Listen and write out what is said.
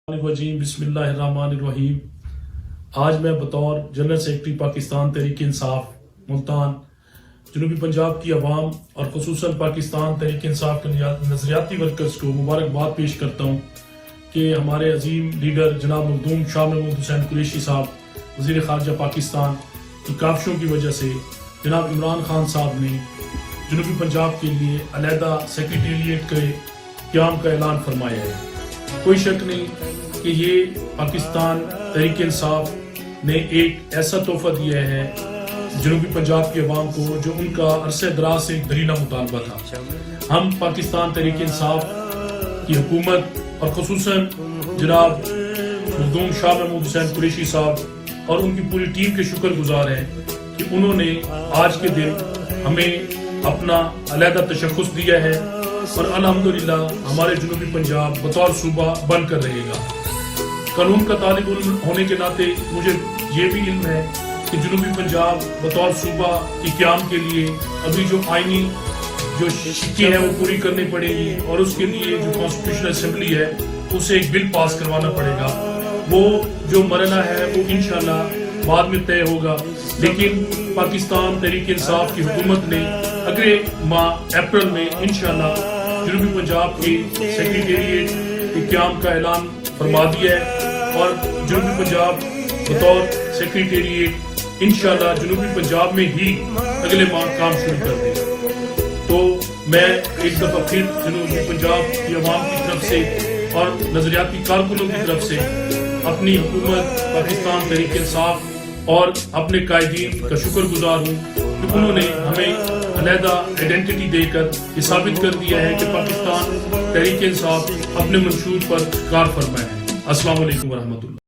بسم اللہ الرحمن الرحیم۔ آج میں بطور جنرل سیکرٹری پاکستان تحریک انصاف ملتان جنوبی پنجاب کی عوام اور خصوصاً پاکستان تحریک انصاف کے نظریاتی ورکرز کو مبارکباد پیش کرتا ہوں کہ ہمارے عظیم لیڈر جناب مخدوم شاہ محمود حسین قریشی صاحب وزیر خارجہ پاکستان کی کاوشوں کی وجہ سے جناب عمران خان صاحب نے جنوبی پنجاب کے لیے علیحدہ سیکریٹریٹ کے قیام کا اعلان فرمایا ہے۔ کوئی شک نہیں کہ یہ پاکستان تحریک انصاف نے ایک ایسا تحفہ دیا ہے جنوبی پنجاب کی عوام کو جو ان کا عرصہ دراز سے ایک دیرینہ مطالبہ تھا۔ ہم پاکستان تحریک انصاف کی حکومت اور خصوصاً جناب مخدوم شاہ محمود حسین قریشی صاحب اور ان کی پوری ٹیم کے شکر گزار ہیں کہ انہوں نے آج کے دن ہمیں اپنا علیحدہ تشخص دیا ہے اور الحمدللہ ہمارے جنوبی پنجاب بطور صوبہ بن کر رہے گا۔ قانون کا طالب علم ہونے کے ناطے مجھے یہ بھی علم ہے کہ جنوبی پنجاب بطور صوبہ کی قیام کے لیے ابھی جو آئینی جو شکیں ہیں وہ پوری کرنی پڑے گی اور اس کے لیے جو کانسٹیٹیوشنل اسمبلی ہے اسے ایک بل پاس کروانا پڑے گا۔ وہ جو مرحلہ ہے وہ انشاءاللہ بعد میں طے ہوگا، لیکن پاکستان تحریک انصاف کی حکومت نے اگلے ماہ اپریل میں انشاءاللہ جنوبی پنجاب کی سیکریٹریٹ کے قیام کا اعلان فرما دیا ہے اور جنوبی پنجاب بطور سیکریٹریٹ انشاءاللہ جنوبی پنجاب میں ہی اگلے ماہ کام شروع کر دے گا۔ تو میں ایک دفعہ پھر جنوبی پنجاب کی عوام کی طرف سے اور نظریاتی کارکنوں کی طرف سے اپنی حکومت پاکستان تحریک انصاف اور اپنے قائدین کا شکر گزار ہوں کہ انہوں نے ہمیں علیحدہ آئیڈینٹی دے کر یہ ثابت کر دیا ہے کہ پاکستان تحریک انصاف اپنے منشور پر کار فرما ہے۔ السلام علیکم ورحمۃ اللہ۔